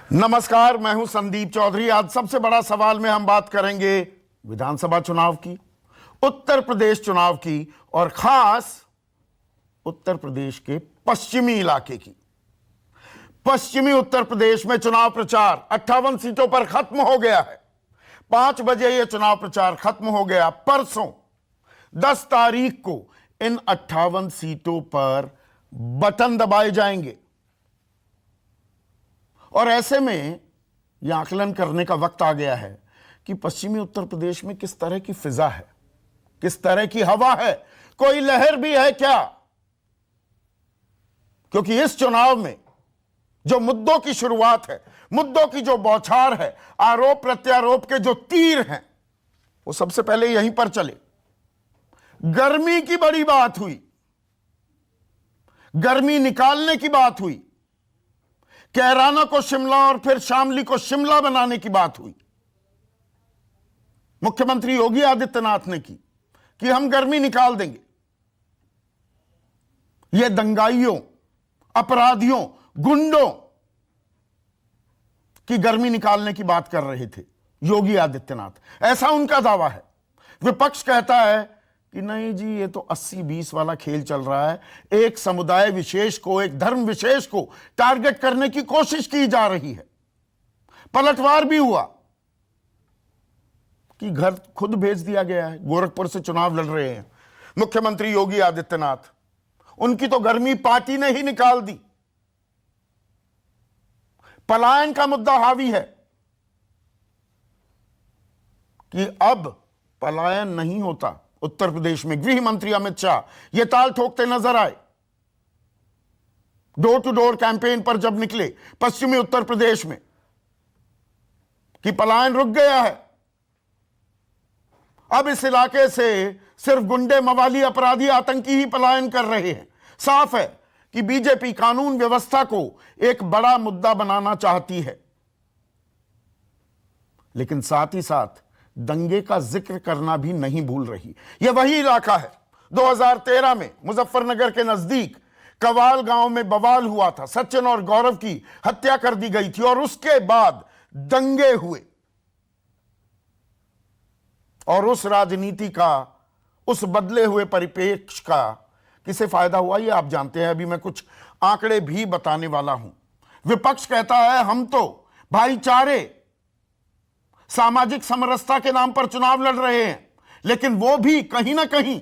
नमस्कार, मैं हूं संदीप चौधरी। आज सबसे बड़ा सवाल में हम बात करेंगे विधानसभा चुनाव की, उत्तर प्रदेश चुनाव की और खास उत्तर प्रदेश के पश्चिमी इलाके की। पश्चिमी उत्तर प्रदेश में चुनाव प्रचार 58 सीटों पर खत्म हो गया है। 5 बजे यह चुनाव प्रचार खत्म हो गया। परसों 10 तारीख को इन 58 सीटों पर बटन दबाए जाएंगे और ऐसे में यह आकलन करने का वक्त आ गया है कि पश्चिमी उत्तर प्रदेश में किस तरह की फिजा है, किस तरह की हवा है, कोई लहर भी है क्या। क्योंकि इस चुनाव में जो मुद्दों की शुरुआत है, मुद्दों की जो बौछार है, आरोप प्रत्यारोप के जो तीर हैं, वो सबसे पहले यहीं पर चले। गर्मी की बड़ी बात हुई, गर्मी निकालने की बात हुई, कैराना को शिमला और फिर शामली को शिमला बनाने की बात हुई। मुख्यमंत्री योगी आदित्यनाथ ने की कि हम गर्मी निकाल देंगे। ये दंगाइयों, अपराधियों, गुंडों की गर्मी निकालने की बात कर रहे थे योगी आदित्यनाथ, ऐसा उनका दावा है। विपक्ष कहता है कि नहीं जी, ये तो 80-20 वाला खेल चल रहा है, एक समुदाय विशेष को, एक धर्म विशेष को टारगेट करने की कोशिश की जा रही है। पलटवार भी हुआ कि घर खुद भेज दिया गया है। गोरखपुर से चुनाव लड़ रहे हैं मुख्यमंत्री योगी आदित्यनाथ, उनकी तो गर्मी पार्टी ने ही निकाल दी। पलायन का मुद्दा हावी है कि अब पलायन नहीं होता उत्तर प्रदेश में। गृह मंत्री अमित शाह ये ताल ठोकते नजर आए डोर टू डोर कैंपेन पर जब निकले पश्चिमी उत्तर प्रदेश में कि पलायन रुक गया है। अब इस इलाके से सिर्फ गुंडे, मवाली, अपराधी, आतंकी ही पलायन कर रहे हैं। साफ है कि बीजेपी कानून व्यवस्था को एक बड़ा मुद्दा बनाना चाहती है, लेकिन साथ ही साथ दंगे का जिक्र करना भी नहीं भूल रही। यह वही इलाका है 2013 में मुजफ्फरनगर के नजदीक कवाल गांव में बवाल हुआ था। सचिन और गौरव की हत्या कर दी गई थी और उसके बाद दंगे हुए और उस राजनीति का, उस बदले हुए परिप्रेक्ष्य का किसे फायदा हुआ ये आप जानते हैं। अभी मैं कुछ आंकड़े भी बताने वाला हूं। विपक्ष कहता है हम तो भाईचारे, सामाजिक समरसता के नाम पर चुनाव लड़ रहे हैं, लेकिन वो भी कहीं ना कहीं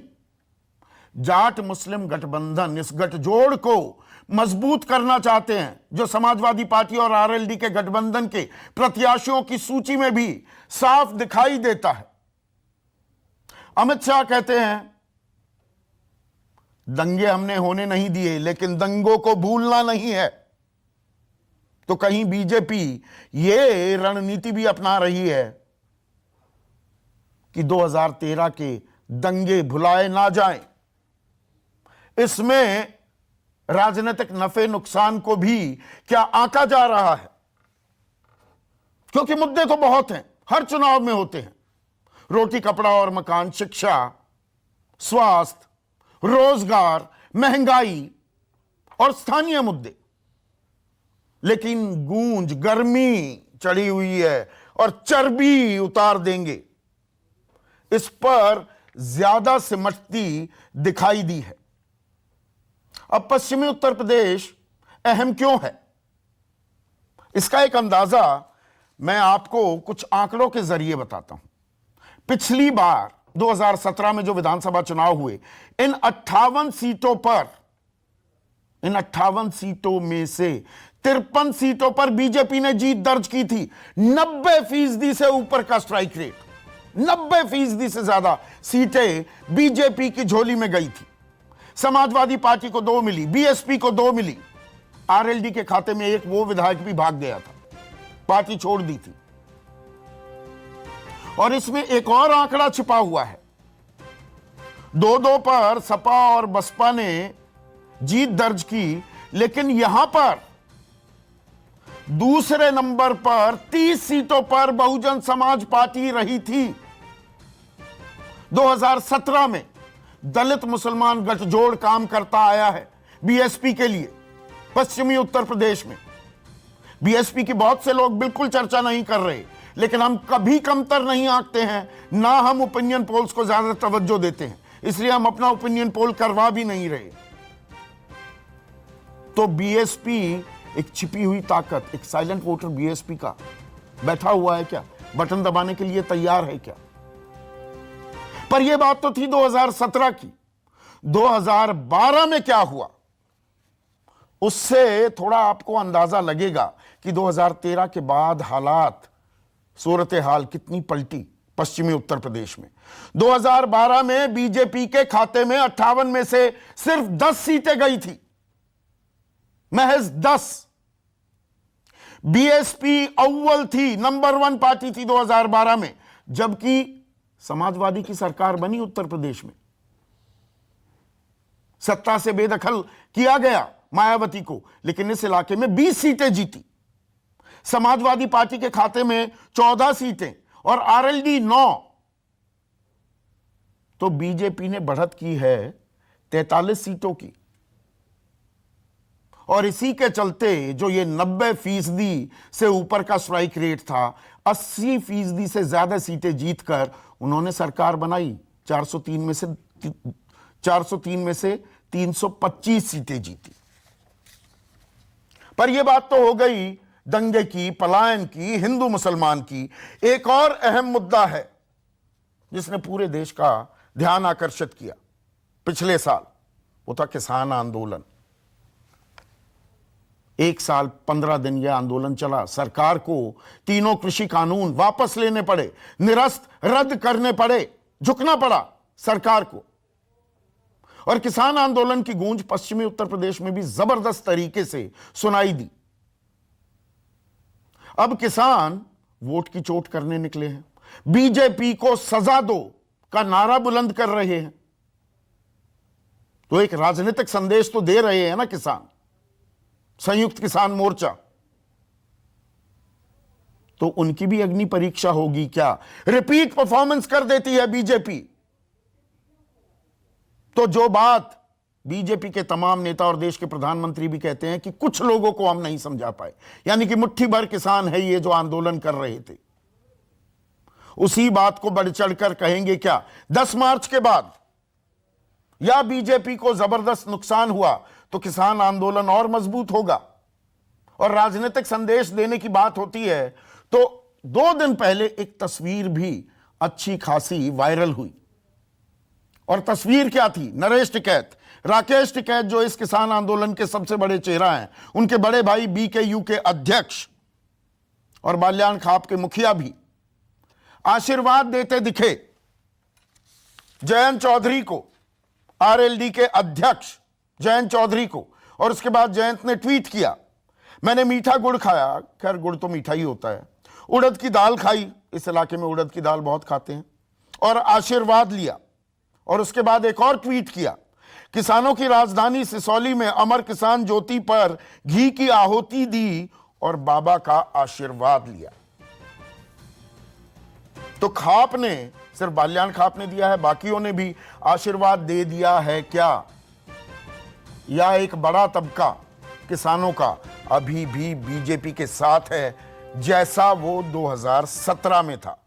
जाट मुस्लिम गठबंधन, इस गठजोड़ को मजबूत करना चाहते हैं, जो समाजवादी पार्टी और आरएलडी के गठबंधन के प्रत्याशियों की सूची में भी साफ दिखाई देता है। अमित शाह कहते हैं दंगे हमने होने नहीं दिए, लेकिन दंगों को भूलना नहीं है। तो कहीं बीजेपी ये रणनीति भी अपना रही है कि 2013 के दंगे भुलाए ना जाएं। इसमें राजनीतिक नफे नुकसान को भी क्या आंका जा रहा है? क्योंकि मुद्दे तो बहुत हैं, हर चुनाव में होते हैं। रोटी, कपड़ा और मकान, शिक्षा, स्वास्थ्य, रोजगार, महंगाई और स्थानीय मुद्दे। लेकिन गूंज, गर्मी चढ़ी हुई है और चर्बी उतार देंगे, इस पर ज्यादा सिमटती दिखाई दी है। अब पश्चिमी उत्तर प्रदेश अहम क्यों है, इसका एक अंदाजा मैं आपको कुछ आंकड़ों के जरिए बताता हूं। पिछली बार 2017 में जो विधानसभा चुनाव हुए, इन 58 सीटों पर, इन 58 सीटों में से 53 सीटों पर बीजेपी ने जीत दर्ज की थी। 90% से ऊपर का स्ट्राइक रेट, 90% से ज्यादा सीटें बीजेपी की झोली में गई थी। समाजवादी पार्टी को 2 मिली, बीएसपी को 2 मिली, आरएलडी के खाते में एक वो विधायक भी भाग गया था, पार्टी छोड़ दी थी। और इसमें एक और आंकड़ा छिपा हुआ है। 2-2 पर सपा और बसपा ने जीत दर्ज की, लेकिन यहां पर दूसरे नंबर पर 30 सीटों पर बहुजन समाज पार्टी रही थी। 2017 में दलित मुसलमान गठजोड़ काम करता आया है बीएसपी के लिए पश्चिमी उत्तर प्रदेश में। बीएसपी की बहुत से लोग बिल्कुल चर्चा नहीं कर रहे, लेकिन हम कभी कमतर नहीं आंकते हैं, ना हम ओपिनियन पोल्स को ज्यादा तवज्जो देते हैं, इसलिए हम अपना ओपिनियन पोल करवा भी नहीं रहे। तो बीएसपी एक छिपी हुई ताकत, एक साइलेंट वोटर बीएसपी का बैठा हुआ है क्या, बटन दबाने के लिए तैयार है क्या? पर यह बात तो थी 2017 की। 2012 में क्या हुआ उससे थोड़ा आपको अंदाजा लगेगा कि 2013 के बाद हालात, सूरत हाल कितनी पलटी पश्चिमी उत्तर प्रदेश में। 2012 में बीजेपी के खाते में 58 में से सिर्फ 10 सीटें गई थी, महज 10। बीएसपी अव्वल थी, नंबर 1 पार्टी थी 2012 में, जबकि समाजवादी की सरकार बनी उत्तर प्रदेश में। सत्ता से बेदखल किया गया मायावती को, लेकिन इस इलाके में 20 सीटें जीती। समाजवादी पार्टी के खाते में 14 सीटें और आरएलडी 9। तो बीजेपी ने बढ़त की है 43 सीटों की। और इसी के चलते जो ये 90% से ऊपर का स्ट्राइक रेट था, 80% से ज्यादा सीटें जीतकर उन्होंने सरकार बनाई। 403 में से 325 सीटें जीती। पर यह बात तो हो गई दंगे की, पलायन की, हिंदू मुसलमान की। एक और अहम मुद्दा है जिसने पूरे देश का ध्यान आकर्षित किया पिछले साल, वो था किसान आंदोलन। 1 साल 15 दिन यह आंदोलन चला। सरकार को तीनों कृषि कानून वापस लेने पड़े, निरस्त रद्द करने पड़े, झुकना पड़ा सरकार को। और किसान आंदोलन की गूंज पश्चिमी उत्तर प्रदेश में भी जबरदस्त तरीके से सुनाई दी। अब किसान वोट की चोट करने निकले हैं, बीजेपी को सजा दो का नारा बुलंद कर रहे हैं। तो एक राजनीतिक संदेश तो दे रहे हैं ना किसान, संयुक्त किसान मोर्चा। तो उनकी भी अग्नि परीक्षा होगी क्या? रिपीट परफॉर्मेंस कर देती है बीजेपी। तो जो बात बीजेपी के तमाम नेता और देश के प्रधानमंत्री भी कहते हैं कि कुछ लोगों को हम नहीं समझा पाए, यानी कि मुट्ठी भर किसान है ये जो आंदोलन कर रहे थे, उसी बात को बढ़ चढ़कर कहेंगे क्या 10 मार्च के बाद? या बीजेपी को जबरदस्त नुकसान हुआ तो किसान आंदोलन और मजबूत होगा। और राजनीतिक संदेश देने की बात होती है तो 2 दिन पहले एक तस्वीर भी अच्छी खासी वायरल हुई। और तस्वीर क्या थी? नरेश टिकैत, राकेश टिकैत जो इस किसान आंदोलन के सबसे बड़े चेहरा हैं, उनके बड़े भाई बीकेयू के अध्यक्ष और बाल्यान खाप के मुखिया भी आशीर्वाद देते दिखे जयंत चौधरी को, आरएलडी के अध्यक्ष जयंत चौधरी को। और उसके बाद जयंत ने ट्वीट किया, मैंने मीठा गुड़ खाया, खैर गुड़ तो मीठा ही होता है, उड़द की दाल खाई, इस इलाके में उड़द की दाल बहुत खाते हैं, और आशीर्वाद लिया। और उसके बाद एक और ट्वीट किया, किसानों की राजधानी सिसौली में अमर किसान ज्योति पर घी की आहुति दी और बाबा का आशीर्वाद लिया। तो खाप ने, सिर्फ बाल्यान खाप ने दिया है, बाकियों ने भी आशीर्वाद दे दिया है क्या? या एक बड़ा तबका किसानों का अभी भी बीजेपी के साथ है जैसा वो 2017 में था?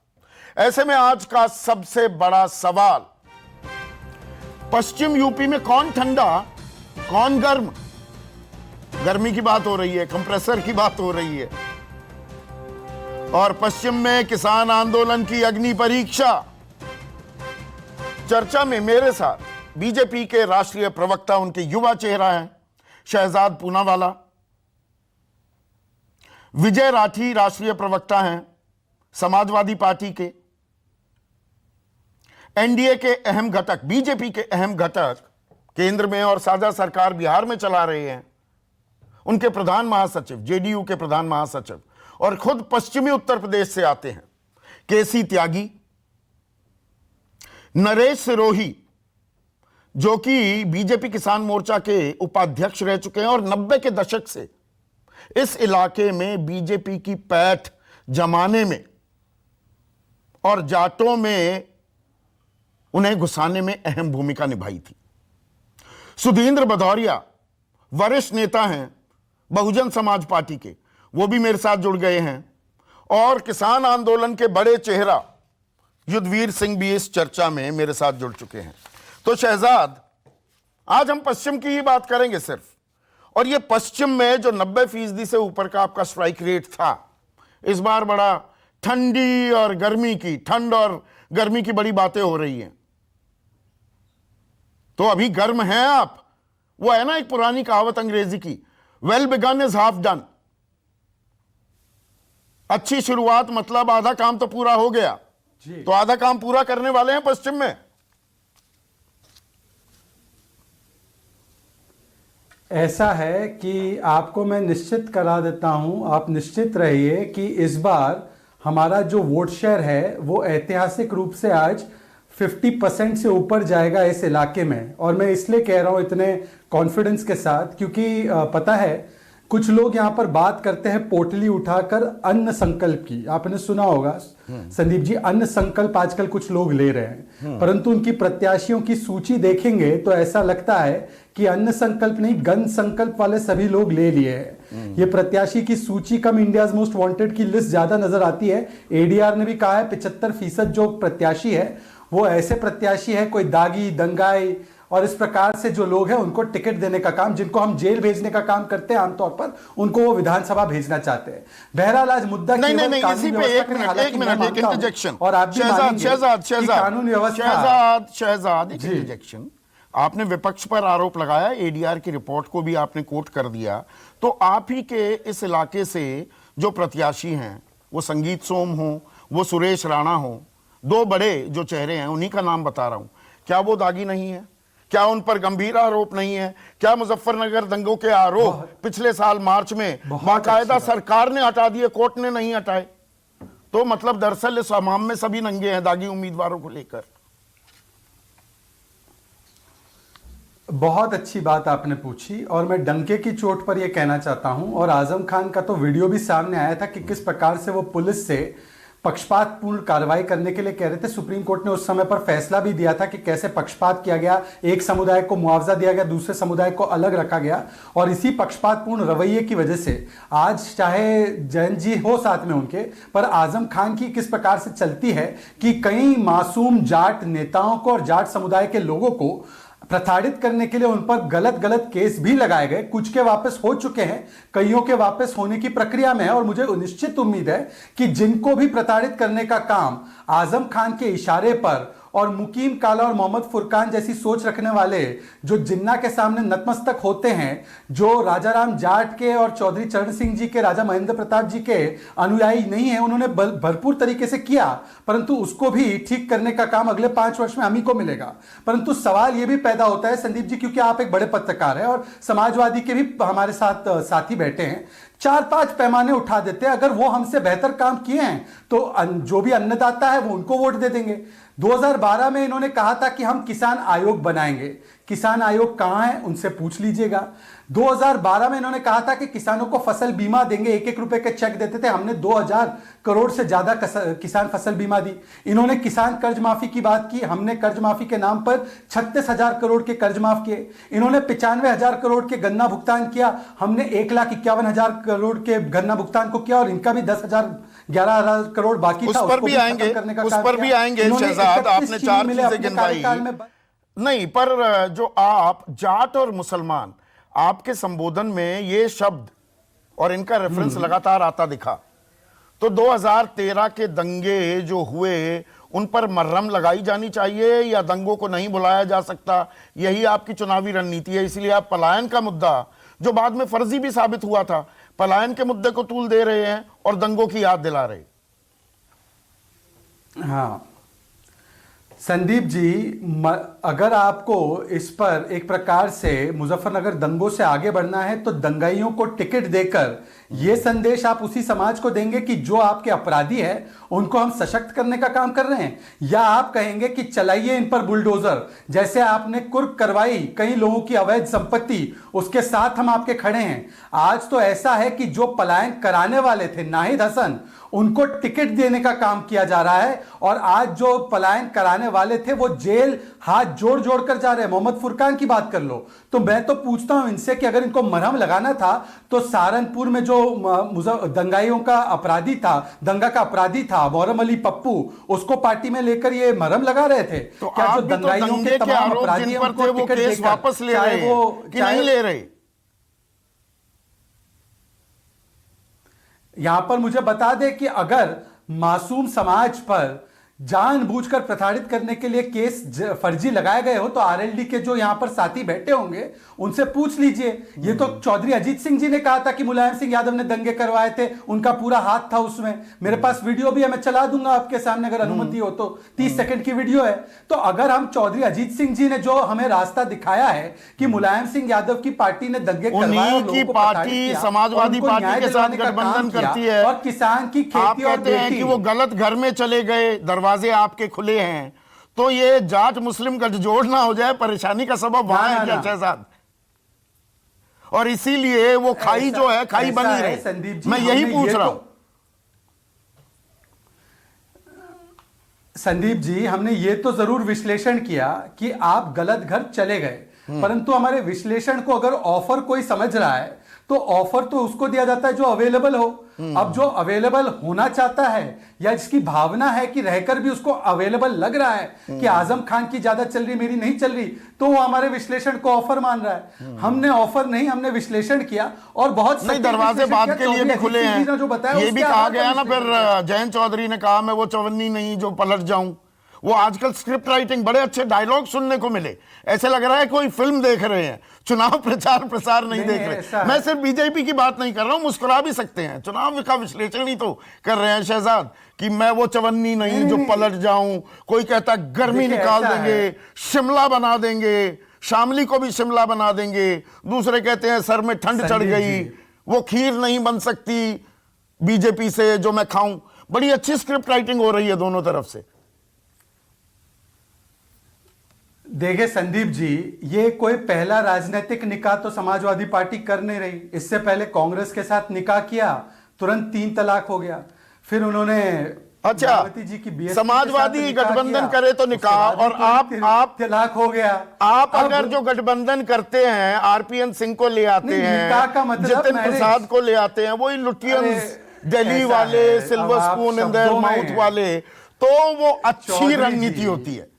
ऐसे में आज का सबसे बड़ा सवाल, पश्चिम यूपी में कौन ठंडा कौन गर्म? गर्मी की बात हो रही है, कंप्रेसर की बात हो रही है। और पश्चिम में किसान आंदोलन की अग्नि परीक्षा। चर्चा में मेरे साथ बीजेपी के राष्ट्रीय प्रवक्ता, उनके युवा चेहरा हैं शहजाद पूनावाला, विजय राठी राष्ट्रीय प्रवक्ता हैं समाजवादी पार्टी के, एनडीए के अहम घटक, बीजेपी के अहम घटक केंद्र में और साझा सरकार बिहार में चला रहे हैं, उनके प्रधान महासचिव, जेडीयू के प्रधान महासचिव, और खुद पश्चिमी उत्तर प्रदेश से आते हैं केसी त्यागी, नरेश सिरोही जो कि बीजेपी किसान मोर्चा के उपाध्यक्ष रह चुके हैं और 90 के दशक से इस इलाके में बीजेपी की पैठ जमाने में और जाटों में उन्हें घुसाने में अहम भूमिका निभाई थी। सुधींद्र भदौरिया वरिष्ठ नेता हैं बहुजन समाज पार्टी के, वो भी मेरे साथ जुड़ गए हैं, और किसान आंदोलन के बड़े चेहरा युद्धवीर सिंह भी इस चर्चा में मेरे साथ जुड़ चुके हैं। तो शहजाद, आज हम पश्चिम की ही बात करेंगे सिर्फ, और ये पश्चिम में जो 90% से ऊपर का आपका स्ट्राइक रेट था, इस बार बड़ा ठंडी और गर्मी की, ठंड और गर्मी की बड़ी बातें हो रही हैं। तो अभी गर्म हैं आप। वो है ना एक पुरानी कहावत अंग्रेजी की, well begun is half done. अच्छी शुरुआत मतलब आधा काम तो पूरा हो गया, तो आधा काम पूरा करने वाले हैं पश्चिम में। ऐसा है कि आपको मैं निश्चित करा देता हूं, आप निश्चित रहिए कि इस बार हमारा जो वोट शेयर है वो ऐतिहासिक रूप से आज 50% से ऊपर जाएगा इस इलाके में। और मैं इसलिए कह रहा हूं इतने कॉन्फिडेंस के साथ, क्योंकि पता है कुछ लोग यहां पर बात करते हैं पोटली उठाकर अन्न संकल्प की। आपने सुना होगा संदीप जी, अन्न संकल्प आजकल कुछ लोग ले रहे हैं, परंतु उनकी प्रत्याशियों की सूची देखेंगे तो ऐसा लगता है कि अन्न संकल्प नहीं, गन संकल्प वाले सभी लोग ले लिए हैं। ये प्रत्याशी की सूची कम, इंडियाज मोस्ट वांटेड की लिस्ट ज्यादा नजर आती है। एडीआर ने भी कहा है 75% जो प्रत्याशी है वो ऐसे प्रत्याशी है, कोई दागी, दंगाई और इस प्रकार से जो लोग हैं उनको टिकट देने का काम, जिनको हम जेल भेजने का काम करते हैं आमतौर पर, उनको वो विधानसभा भेजना चाहते हैं। बहरहाल आज मुद्दा नहीं, इसी पे एक मिनट एक इंटरजेक्शन। और आप भी शहजाद एक इंटरजेक्शन। आपने विपक्ष पर आरोप लगाया, एडीआर की रिपोर्ट को भी आपने कोट कर दिया, तो आप ही के इस इलाके से जो प्रत्याशी हैं, वो संगीत सोम हो, वो सुरेश राणा हो, दो बड़े जो चेहरे हैं उन्हीं का नाम बता रहा हूं, क्या वो दागी नहीं है? क्या उन पर गंभीर आरोप नहीं है? क्या मुजफ्फरनगर दंगों के आरोप पिछले साल मार्च में बाकायदा सरकार ने हटा दिए, कोर्ट ने नहीं हटाए? तो मतलब दरअसल इस अवाम में सभी नंगे हैं दागी उम्मीदवारों को लेकर। बहुत अच्छी बात आपने पूछी, और मैं डंके की चोट पर यह कहना चाहता हूं, और आजम खान का तो वीडियो भी सामने आया था कि किस प्रकार से वो पुलिस से पक्षपातपूर्ण कार्रवाई करने के लिए कह रहे थे। सुप्रीम कोर्ट ने उस समय पर फैसला भी दिया था कि कैसे पक्षपात किया गया, एक समुदाय को मुआवजा दिया गया, दूसरे समुदाय को अलग रखा गया। और इसी पक्षपातपूर्ण रवैये की वजह से आज चाहे जैन जी हो साथ में उनके, पर आजम खान की किस प्रकार से चलती है कि कई मासूम जाट नेताओं को और जाट समुदाय के लोगों को प्रताड़ित करने के लिए उन पर गलत गलत केस भी लगाए गए। कुछ के वापस हो चुके हैं, कईयों के वापस होने की प्रक्रिया में है, और मुझे निश्चित उम्मीद है कि जिनको भी प्रताड़ित करने का काम आजम खान के इशारे पर और मुकीम काला और मोहम्मद फुरकान जैसी सोच रखने वाले जो जिन्ना के सामने नतमस्तक होते हैं, जो राजाराम जाट के और चौधरी चरण सिंह जी के, राजा महेंद्र प्रताप जी के अनुयायी नहीं है, उन्होंने भरपूर तरीके से किया, परंतु उसको भी ठीक करने का काम अगले 5 वर्ष में हम ही को मिलेगा। परंतु सवाल यह भी पैदा होता है संदीप जी, क्योंकि आप एक बड़े पत्रकार हैं और समाजवादी के भी हमारे साथ साथी बैठे हैं, 4-5 पैमाने उठा देते हैं। अगर वो हमसे बेहतर काम किए हैं तो जो भी अन्नदाता है वो उनको वोट दे देंगे। 2012 में इन्होंने कहा था कि हम किसान आयोग बनाएंगे। किसान आयोग कहां है उनसे पूछ लीजिएगा। 2012 में इन्होंने कहा था कि किसानों को फसल बीमा देंगे, 1-1 रुपए के चेक देते थे। हमने 2000 करोड़ से ज्यादा किसान फसल बीमा दी। इन्होंने किसान कर्ज माफी की बात की, हमने कर्ज माफी के नाम पर 36,000 करोड़ के कर्ज माफ किए। इन्होंने 95,000 करोड़ के गन्ना भुगतान किया, हमने 1,51,000 करोड़ के गन्ना भुगतान को किया, और इनका भी 11,000 करोड़ बाकी था। उस पर भी आएंगे शहजाद, आपने 4 चीजें गिनवाई नहीं, पर जो आप जाट और मुसलमान, आपके संबोधन में ये शब्द और इनका रेफरेंस लगातार आता दिखा। तो 2013 के दंगे जो हुए उन पर मर्रम लगाई जानी चाहिए या दंगों को नहीं बुलाया जा सकता, यही आपकी चुनावी रणनीति है? इसलिए आप पलायन का मुद्दा, जो बाद में फर्जी भी साबित हुआ था, पलायन के मुद्दे को तूल दे रहे हैं और दंगों की याद दिला रहे। हाँ संदीप जी, अगर आपको इस पर एक प्रकार से मुजफ्फरनगर दंगों से आगे बढ़ना है तो दंगाइयों को टिकट देकर यह संदेश आप उसी समाज को देंगे कि जो आपके अपराधी है उनको हम सशक्त करने का काम कर रहे हैं, या आप कहेंगे कि चलाइए इन पर बुलडोजर, जैसे आपने कुर्क करवाई कई लोगों की अवैध संपत्ति, उसके साथ हम आपके खड़े हैं। आज तो ऐसा है कि जो पलायन कराने वाले थे नाहिद हसन, उनको टिकट देने का काम किया जा रहा है, और आज जो पलायन कराने वाले थे वो जेल हाथ जोड़ जोड़ कर जा रहे हैं। मोहम्मद फुरकान की बात कर लो, तो मैं तो पूछता हूं इनसे कि अगर इनको मरहम लगाना था तो सहारनपुर में जो दंगाइयों का अपराधी था, दंगा का अपराधी था मोहर्रम अली पप्पू, उसको पार्टी में लेकर ये मरहम लगा रहे थे। तो क्या जो आप भी तो दंगाइयों के तमाम अपराधी हैं, उनको वो टिकट केस देकर, वापस ले चाहे रहे वो हैं कि नहीं ले रहे? यहां पर मुझे बता दे कि अगर मासूम समाज पर जानबूझकर प्रताड़ित करने के लिए केस फर्जी लगाए गए हो तो आरएलडी के जो यहां पर साथी बैठे होंगे उनसे पूछ लीजिए। ये तो चौधरी अजीत सिंह जी ने कहा था कि मुलायम सिंह यादव ने दंगे करवाए थे, उनका पूरा हाथ था उसमें। मेरे पास वीडियो भी है, मैं चला दूंगा आपके सामने अगर अनुमति हो तो। 30 सेकंड की वीडियो है। तो अगर हम चौधरी अजीत सिंह जी ने जो हमें रास्ता दिखाया है कि मुलायम सिंह यादव की पार्टी ने दंगे करवाए और लोगों को प्रताड़ित किया, समाजवादी पार्टी के साथ गठबंधन करती है और किसान की खेती आप कहते हैं कि वो गलत घर में चले गए, दरवाजे आपके खुले हैं, तो ये जाट मुस्लिम गठजोड़ ना हो जाए, परेशानी का सबब वहां है क्या शहजाद? और इसीलिए वो खाई जो है खाई बनी रहे। संदीप जी, मैं यही पूछ रहा हूं। संदीप जी, हमने ये तो जरूर विश्लेषण किया कि आप गलत घर चले गए, परंतु हमारे विश्लेषण को अगर ऑफर कोई समझ रहा है तो ऑफर तो उसको दिया जाता है जो अवेलेबल हो। अब जो अवेलेबल होना चाहता है या जिसकी भावना है कि रहकर भी उसको अवेलेबल लग रहा है कि आजम खान की ज्यादा चल रही, मेरी नहीं चल रही, तो वो हमारे विश्लेषण को ऑफर मान रहा है। हमने ऑफर नहीं, हमने विश्लेषण किया और बहुत नहीं, दरवाजे बात के लिए भी खुले हैं। जो बताया ये भी कहा गया ना, फिर जयंत चौधरी ने कहा मैं वो चवन्नी नहीं जो पलट जाऊं। वो आजकल स्क्रिप्ट राइटिंग, बड़े अच्छे डायलॉग सुनने को मिले, ऐसे लग रहा है कोई फिल्म देख रहे हैं, चुनाव प्रचार प्रसार नहीं देख रहे। मैं सिर्फ बीजेपी की बात नहीं कर रहा हूं, मुस्कुरा भी सकते हैं, चुनाव का विश्लेषण ही तो कर रहे हैं शहजाद, कि मैं वो चवन्नी नहीं जो पलट जाऊं। कोई कहता गर्मी निकाल देंगे, शिमला बना देंगे, शामली को भी शिमला बना देंगे। दूसरे कहते हैं सर में ठंड चढ़ गई, वो खीर नहीं बन सकती बीजेपी से जो मैं खाऊं। बड़ी अच्छी स्क्रिप्ट राइटिंग हो रही है दोनों तरफ से। देखिए संदीप जी, ये कोई पहला राजनीतिक निकाह तो समाजवादी पार्टी कर नहीं रही। इससे पहले कांग्रेस के साथ निकाह किया, तुरंत 3 तलाक हो गया। फिर उन्होंने अच्छा, जी की समाजवादी गठबंधन करे तो निकाह, और आप तलाक हो गया। आप अगर जो गठबंधन करते हैं आरपीएन सिंह को ले आते हैं, निकाह का मतलब जितिन प्रसाद को ले आते हैं, वही लुटियंस दिल्ली वाले, silver spoon in their mouth वाले, तो वो अच्छी रणनीति होती है।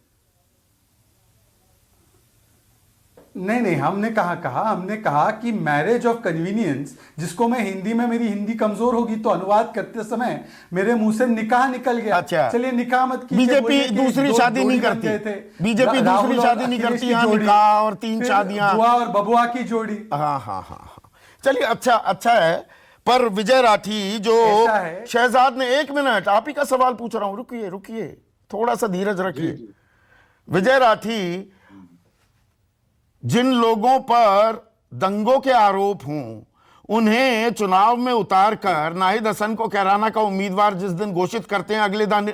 नहीं, हमने कहा हमने कहा कि मैरिज ऑफ कन्वीनियंस, जिसको मैं हिंदी में, मेरी हिंदी कमजोर होगी तो अनुवाद करते समय मेरे मुंह से निकाह निकल गया। अच्छा, चलिए निकाह मत कीजिए। बीजेपी दूसरी शादी नहीं करती, बीजेपी दूसरी शादी नहीं करती, यहाँ निकाह और 3 शादियां, बुआ और बबुआ की जोड़ी। हाँ। चलिए, अच्छा है। पर विजय राठी जो शहजाद ने, 1 मिनट आप ही का सवाल पूछ रहा हूं, रुकिए, थोड़ा सा धीरज रखिए। विजय राठी, जिन लोगों पर दंगों के आरोप हों उन्हें चुनाव में उतारकर नाहिद हसन को कैराना का उम्मीदवार जिस दिन घोषित करते हैं,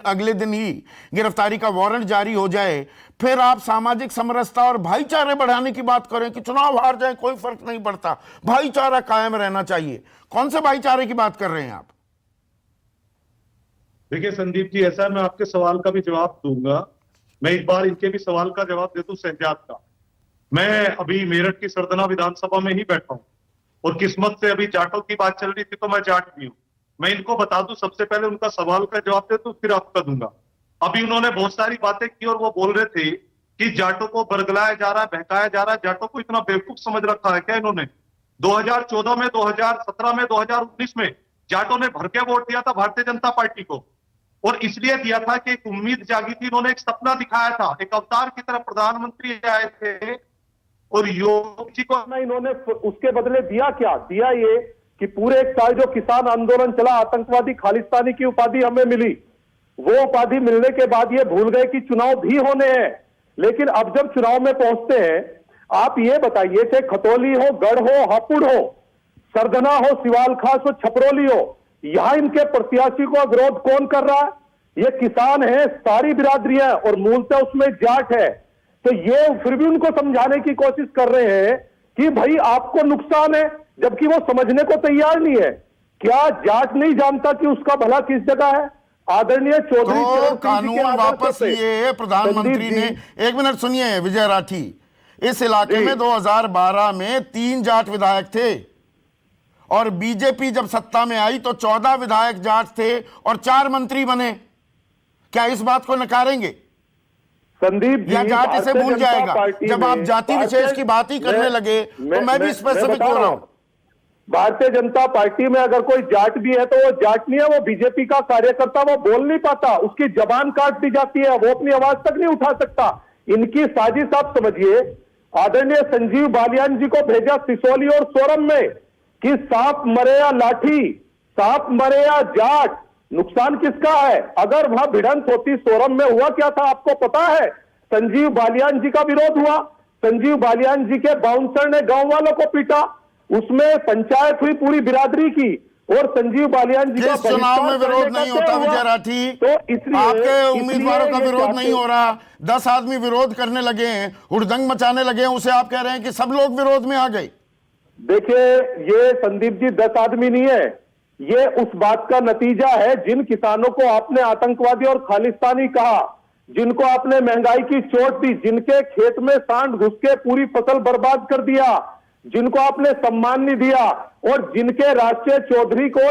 अगले दिन ही गिरफ्तारी का वारंट जारी हो जाए, फिर आप सामाजिक समरसता और भाईचारे बढ़ाने की बात करें कि चुनाव हार जाए कोई फर्क नहीं पड़ता, भाईचारा कायम रहना चाहिए। कौन से भाईचारे की बात कर रहे हैं आप? देखिए संदीप जी, ऐसा मैं आपके सवाल का भी जवाब दूंगा। मैं इस बार इनके भी सवाल का जवाब दे दूं शहजाद का। मैं अभी मेरठ की सरदना विधानसभा में ही बैठा हूं और किस्मत से अभी जाटों की बात चल रही थी तो मैं जाट भी हूं। मैं इनको बता दूं, सबसे पहले उनका सवाल का जवाब दे दूं, फिर आपका दूंगा। अभी उन्होंने बहुत सारी बातें की और वो बोल रहे थे कि जाटों को बरगलाया जा रहा है, बहकाया जा रहा है। जाटों को इतना बेवकूफ समझ रखा है क्या इन्होंने? 2014 में, 2017 में, 2019 में जाटों ने भर के वोट दिया था भारतीय जनता पार्टी को, और इसलिए दिया था कि एक उम्मीद जागी थी। इन्होंने एक सपना दिखाया था, एक अवतार की तरह प्रधानमंत्री आए थे, और योगी जी को इन्होंने उसके बदले दिया क्या? दिया ये कि पूरे 1 साल जो किसान आंदोलन चला, आतंकवादी खालिस्तानी की उपाधि हमें मिली। वो उपाधि मिलने के बाद ये भूल गए कि चुनाव भी होने हैं। लेकिन अब जब चुनाव में पहुंचते हैं, आप ये बताइए, चाहे खतौली हो, गढ़ हो, हापुड़ हो, सरदना हो, सिवाल खास हो, छपरोली हो, यहां इनके प्रत्याशी को विरोध कौन कर रहा है? ये किसान है, सारी बिरादरी है और मूलतः उसमें जाट है। तो ये फिर भी उनको समझाने की कोशिश कर रहे हैं कि भाई आपको नुकसान है, जबकि वो समझने को तैयार नहीं है। क्या जाट नहीं जानता कि उसका भला किस जगह है? आदरणीय चौधरी तो चरण सिंह जी के कानून आदर्शों वापस पे लिए प्रधानमंत्री संदीप ने। जी, एक मिनट सुनिए विजय राठी, इस इलाके जी। में 2012 में 3 जाट विधायक थे और बीजेपी जब सत्ता में आई तो 14 विधायक जाट थे और 4 मंत्री बने। क्या इस बात को नकारेंगे संदीप जी, या जाट इसे भारतीय भूल जनता जाएगा? पार्टी जब आप में जाति विशेष की बात ही करने लगे तो मैं भी स्पेसिफिक बता हो रहा हूं। हूं। भारतीय जनता पार्टी में अगर कोई जाट भी है तो वो जाट नहीं है, वो बीजेपी का कार्यकर्ता, वो बोल नहीं पाता, उसकी जबान काट दी जाती है, वो अपनी आवाज तक नहीं उठा सकता। इनकी साजिश आप समझिए। आदरणीय संजीव बालियान जी को भेजा सिसोली और सोरम में कि सांप मरे या लाठी, सांप मरे या जाट, नुकसान किसका है? अगर वहां भिड़ंत होती सोरम में, हुआ क्या था आपको पता है? संजीव बालियान जी का विरोध हुआ, संजीव बालियान जी के बाउंसर ने गांव वालों को पीटा, उसमें पंचायत हुई पूरी बिरादरी की और संजीव बालियान जी का जिस चुनाव में बहिष्कार विरोध करने का नहीं होता तय हुआ। विजय राठी, तो इसलिए आपके उम्मीदवारों का ये विरोध चाहते- नहीं हो रहा, 10 आदमी विरोध करने लगे हैं, हुड़दंग मचाने लगे हैं, उसे आप कह रहे हैं कि सब लोग विरोध में आ गए। देखिए, ये संदीप जी 10 आदमी नहीं है, ये उस बात का नतीजा है जिन किसानों को आपने आतंकवादी और खालिस्तानी कहा, जिनको आपने महंगाई की चोट दी, जिनके खेत में सांड घुस के पूरी फसल बर्बाद कर दिया, जिनको आपने सम्मान नहीं दिया और जिनके राष्ट्रीय चौधरी को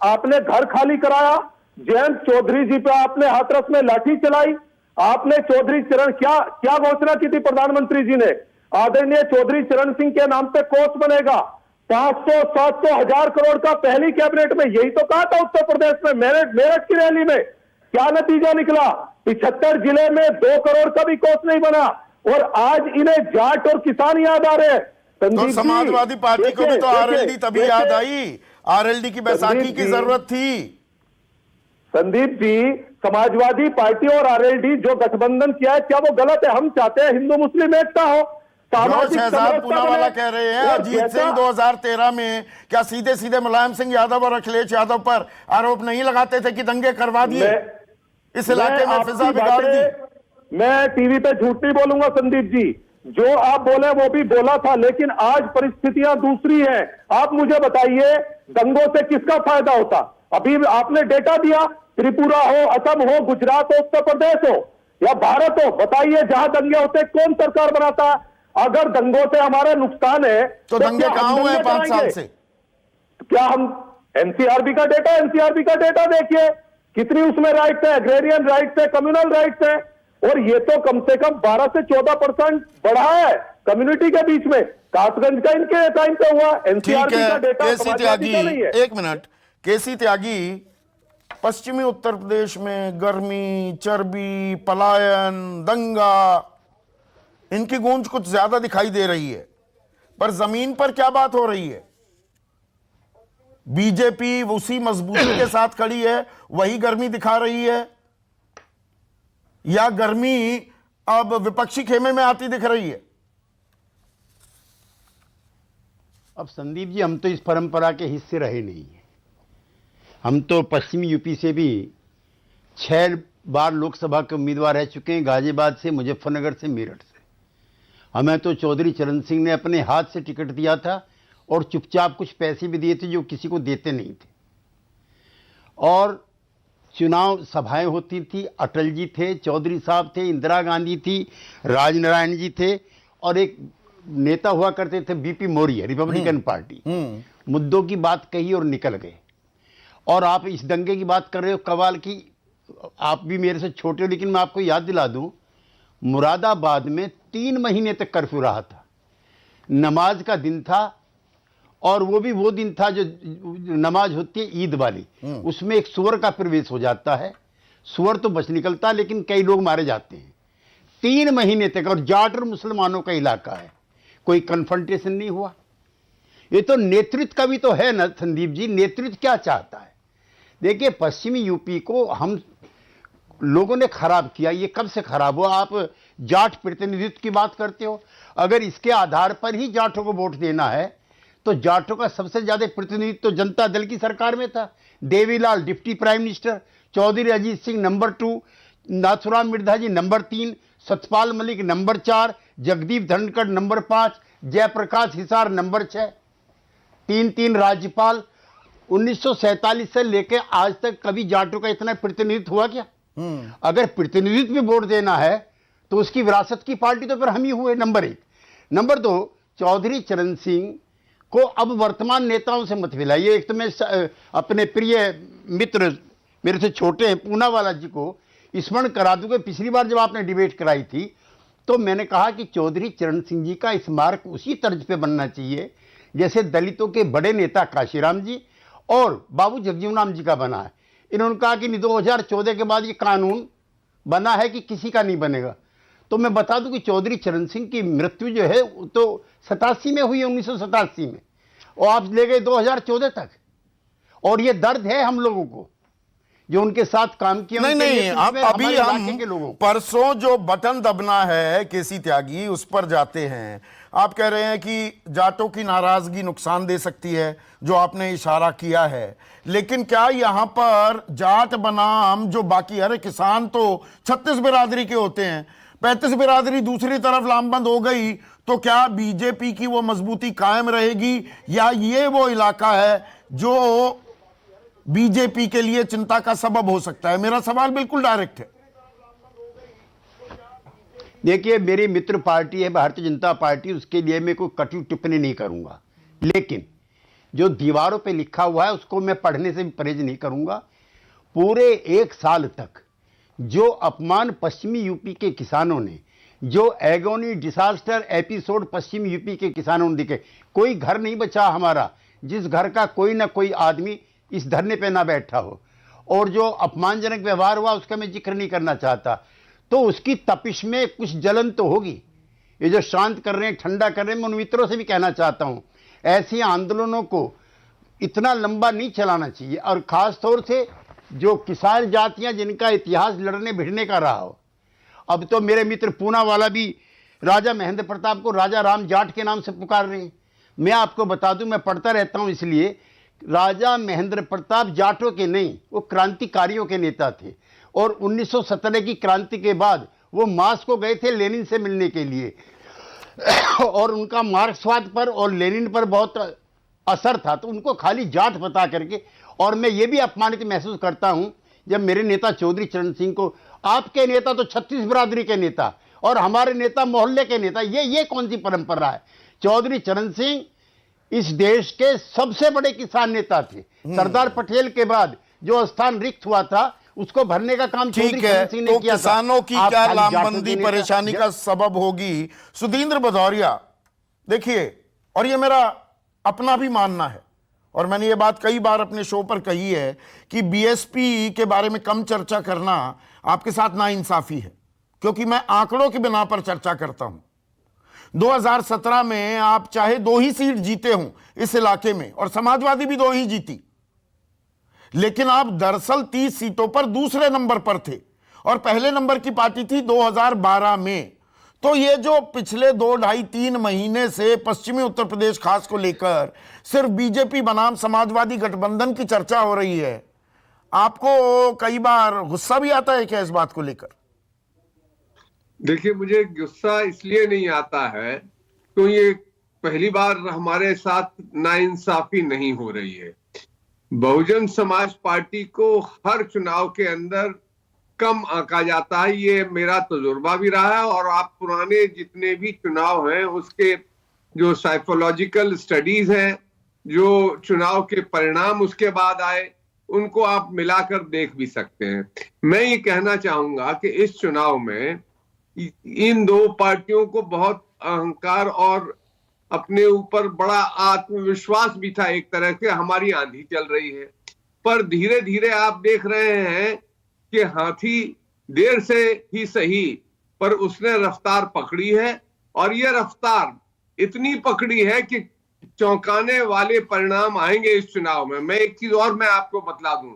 आपने घर खाली कराया, जयंत चौधरी जी पे आपने हाथरस में लाठी चलाई, आपने चौधरी चरण क्या घोषणा की थी प्रधानमंत्री जी ने? आदरणीय चौधरी चरण सिंह के नाम पे कोष बनेगा, 500, 700, 1000 करोड़ का पहली कैबिनेट में, यही तो कहा था उत्तर प्रदेश में मेरठ की रैली में। क्या नतीजा निकला? 75 जिले में 2 करोड़ का भी कोष नहीं बना और आज इन्हें जाट और किसान याद आ रहे हैं। तो संदीप जी, समाजवादी पार्टी को भी तो आरएलडी तभी देखिए, याद आई, आरएलडी की बैसाखी संदीप की जी, जरूरत थी। संदीप जी, समाजवादी पार्टी और आरएलडी जो गठबंधन किया है, क्या वो गलत है? हम चाहते हैं हिंदू मुस्लिम एकता हो, जो सामाजिक शहजाद समरसता पूनावाला बने। कह रहे हैं और अजीत जैसा- सिंह 2013 में क्या सीधे सीधे मुलायम सिंह यादव और अखिलेश यादव पर आरोप नहीं लगाते थे कि दंगे करवा दिए, इस इलाके में आपकी फिजा बिगाड़ दी? मैं टीवी पे झूठ नहीं बोलूंगा संदीप जी, जो आप बोले वो भी बोला था, लेकिन आज परिस्थितियां दूसरी हैं। आप मुझे बताइए, दंगों से किसका फायदा होता? अभी आपने डेटा दिया, त्रिपुरा हो, असम हो, गुजरात हो, उत्तर प्रदेश हो या भारत हो, बताइए जहां दंगे होते कौन सरकार बनाता है? अगर दंगों से हमारा नुकसान है तो दंगे क्या हम कहां हुए दंगे 5 साल कराएंगे? से? क्या हम एनसीआरबी का डेटा देखिए, कितनी उसमें राइट्स है, एग्रेरियन राइट्स है, कम्युनल राइट्स है, और ये तो कम से कम 12 से 14% बढ़ा है कम्युनिटी के बीच में। कासगंज का इनके टाइम पे हुआ, ठीक एनसीआरबी का है डेटा केसी समाजवादी त्यागी, का नहीं है। एक मिनट। केसी त्यागी, पश्चिमी उत्तर प्रदेश में गर्मी, चर्बी, पलायन, दंगा, इनकी गूंज कुछ ज्यादा दिखाई दे रही है, पर जमीन पर क्या बात हो रही है? बीजेपी उसी मजबूती के साथ खड़ी है, वही गर्मी दिखा रही है, या गर्मी अब विपक्षी खेमे में आती दिख रही है? अब संदीप जी, हम तो इस परंपरा के हिस्से रहे नहीं हैं। हम तो पश्चिमी यूपी से भी 6 बार लोकसभा के उम्मीदवार रह चुके हैं, गाजियाबाद से, मुजफ्फरनगर से, मेरठ से। हमें तो चौधरी चरण सिंह ने अपने हाथ से टिकट दिया था और चुपचाप कुछ पैसे भी दिए थे जो किसी को देते नहीं थे। और चुनाव सभाएं होती थी, अटल जी थे, चौधरी साहब थे, इंदिरा गांधी थी, राजनारायण जी थे, और एक नेता हुआ करते थे बीपी मौर्य, रिपब्लिकन पार्टी। मुद्दों की बात कही और निकल गए। और आप इस दंगे की बात कर रहे हो, कवाल की, आप भी मेरे से छोटे हो, लेकिन मैं आपको याद दिला दूं, मुरादाबाद में 3 महीने तक कर्फ्यू रहा था। नमाज का दिन था, और वो भी वो दिन था जो नमाज होती है ईद वाली, उसमें एक सुअर का प्रवेश हो जाता है। सुअर तो बच निकलता है, लेकिन कई लोग मारे जाते हैं 3 महीने तक। और जाट और मुसलमानों का इलाका है, कोई कन्फ्रंटेशन नहीं हुआ। ये तो नेतृत्व का भी तो है ना संदीप जी, नेतृत्व क्या चाहता है? देखिए, पश्चिमी यूपी को हम लोगों ने खराब किया। ये कब से खराब हुआ? आप जाट प्रतिनिधित्व की बात करते हो। अगर इसके आधार पर ही जाटों को वोट देना है तो जाटों का सबसे ज्यादा प्रतिनिधित्व तो जनता दल की सरकार में था। Devilal deputy prime minister, Chaudhary Ajit Singh number 2, Nathuram Mirdha ji number 3, Satpal Malik number 4, Jagdeep Dhankhar number 5, Jaiprakash Hisar number 6, 3 राज्यपाल, 1947 से लेकर आज तक कभी जाटों का इतना प्रतिनिधित्व हुआ क्या? अगर प्रतिनिधित्व में वोट देना है तो उसकी विरासत की पार्टी तो फिर हम ही हुए, नंबर 1। नंबर 2, चौधरी चरण सिंह को अब वर्तमान नेताओं से मत मिलाइए। एक तो मैं अपने प्रिय मित्र, मेरे से छोटे हैं, पूनावाला जी को स्मरण करा दूं कि पिछली बार जब आपने डिबेट कराई थी तो मैंने कहा कि चौधरी चरण सिंह जी का स्मारक उसी तर्ज पे बनना चाहिए जैसे दलितों के बड़े नेता काशीराम जी और बाबू जगजीवन राम जी का बना है। इन्होंने कहा कि 2014 के बाद ये कानून बना है कि किसी का नहीं बनेगा। तो मैं बता दूं कि चौधरी चरण सिंह की मृत्यु जो है तो 87 में हुई है, 1987 में, और आप ले गए 2014 तक। और ये दर्द है हम लोगों को जो उनके साथ काम किया। नहीं, अब अभी हम परसों जो बटन दबना है केसी त्यागी, उस पर जाते हैं। आप कह रहे हैं कि जाटों की नाराजगी नुकसान दे सकती है, जो आपने इशारा किया है, लेकिन क्या यहां पर जाट बनाम जो बाकी, अरे किसान तो 36 बिरादरी के होते हैं, 35 बिरादरी दूसरी तरफ लामबंद हो गई तो क्या बीजेपी की वो मजबूती कायम रहेगी, या ये वो इलाका है जो बीजेपी के लिए चिंता का सबब हो सकता है? मेरा सवाल बिल्कुल डायरेक्ट है। देखिए, मेरी मित्र पार्टी है भारतीय जनता पार्टी, उसके लिए मैं कोई कटु टिप्पणी नहीं करूंगा, लेकिन जो दीवारों पे लिखा हुआ है उसको मैं पढ़ने से भी परहेज नहीं करूंगा। पूरे 1 साल तक जो अपमान पश्चिमी यूपी के किसानों ने, जो एगोनी डिसास्टर एपिसोड पश्चिमी यूपी के किसानों ने दिखे, कोई घर नहीं बचा हमारा जिस घर का कोई ना कोई आदमी इस धरने पे ना बैठा हो, और जो अपमानजनक व्यवहार हुआ उसका मैं जिक्र नहीं करना चाहता। तो उसकी तपिश में कुछ जलन तो होगी। ये जो शांत कर रहे हैं, ठंडा कर रहे हैं, मैं उन मित्रों से भी कहना चाहता हूं ऐसे आंदोलनों को इतना लंबा नहीं चलाना चाहिए, और खास तौर से जो किसान जातियां जिनका इतिहास लड़ने भिड़ने का रहा हो। अब तो मेरे मित्र पूनावाला भी राजा महेंद्र प्रताप को राजा राम जाट के नाम से पुकार रहे हैं। मैं आपको बता दूं, मैं पढ़ता रहता हूं, इसलिए राजा महेंद्र प्रताप जाटों के नहीं, वो क्रांतिकारियों के नेता थे, और 1917 की क्रांति के बाद वो मास्को गए थे लेनिन से मिलने के लिए, और उनका मार्क्सवाद पर और लेनिन पर बहुत असर था, तो उनको खाली जाट बता करके। और मैं ये भी अपमानित महसूस करता हूं जब मेरे नेता चौधरी चरण सिंह को, आपके नेता तो 36 बिरादरी के नेता और हमारे नेता मोहल्ले के नेता, ये कौन सी परंपरा है? चौधरी चरण सिंह इस देश के सबसे बड़े किसान नेता थे। सरदार पटेल के बाद जो स्थान रिक्त हुआ था उसको भरने का काम चौधरी चरण सिंह ने किया था। किसानों की क्या लामबंदी परेशानी का सबब होगी? सुधींद्र भदौरिया, देखिए, और ये मेरा अपना भी मानना है, और मैंने ये बात कई बार अपने शो पर कही है कि बीएसपी के बारे में कम चर्चा करना आपके साथ नाइंसाफी है, क्योंकि मैं आंकड़ों की बिना पर चर्चा करता हूं। 2017 में आप चाहे 2 ही सीट जीते हों इस इलाके में, और समाजवादी भी 2 ही जीती, लेकिन आप दरअसल 30 सीटों पर दूसरे नंबर पर थे, और पहले नंबर की पार्टी थी 2012 में। तो ये जो पिछले 2, 2.5, 3 महीने से पश्चिमी उत्तर प्रदेश खास को लेकर सिर्फ बीजेपी बनाम समाजवादी गठबंधन की चर्चा हो रही है, आपको कई बार गुस्सा भी आता है क्या इस बात को लेकर? देखिए, मुझे गुस्सा इसलिए नहीं आता है क्योंकि ये पहली बार हमारे साथ नाइंसाफी नहीं हो रही है। बहुजन समाज पार्टी को हर चुनाव के अंदर कम आंका जाता है, ये मेरा तजुर्बा भी रहा है, और आप पुराने जितने भी चुनाव हैं उसके जो साइकोलॉजिकल स्टडीज हैं, जो चुनाव के परिणाम उसके बाद आए, उनको आप मिलाकर देख भी सकते हैं। मैं ये कहना चाहूंगा कि इस चुनाव में इन 2 पार्टियों को बहुत अहंकार और अपने ऊपर बड़ा आत्मविश्वास भी था। एक तरह से हमारी आंधी चल रही है, पर धीरे धीरे आप देख रहे हैं कि हाथी देर से ही सही पर उसने रफ्तार पकड़ी है, और यह रफ्तार इतनी पकड़ी है कि चौंकाने वाले परिणाम आएंगे इस चुनाव में। मैं एक चीज और मैं आपको बतला दूं,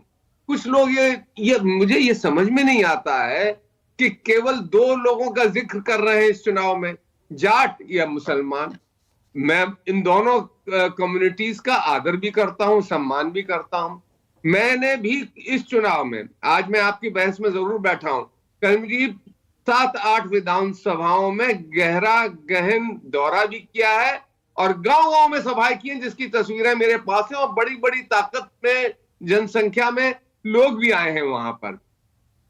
कुछ लोग ये मुझे ये समझ में नहीं आता है कि केवल 2 लोगों का जिक्र कर रहे हैं इस चुनाव में, जाट या मुसलमान। मैं इन दोनों कम्युनिटीज का आदर भी करता हूं, सम्मान भी करता हूं। मैंने भी इस चुनाव में, आज मैं आपकी बहस में जरूर बैठा हूं, करीब 7-8 विधानसभाओं में गहन दौरा भी किया है, और गांव गांव में सभाएं की हैं, जिसकी तस्वीरें मेरे पास हैं, और बड़ी बड़ी ताकत में, जनसंख्या में लोग भी आए हैं वहां पर,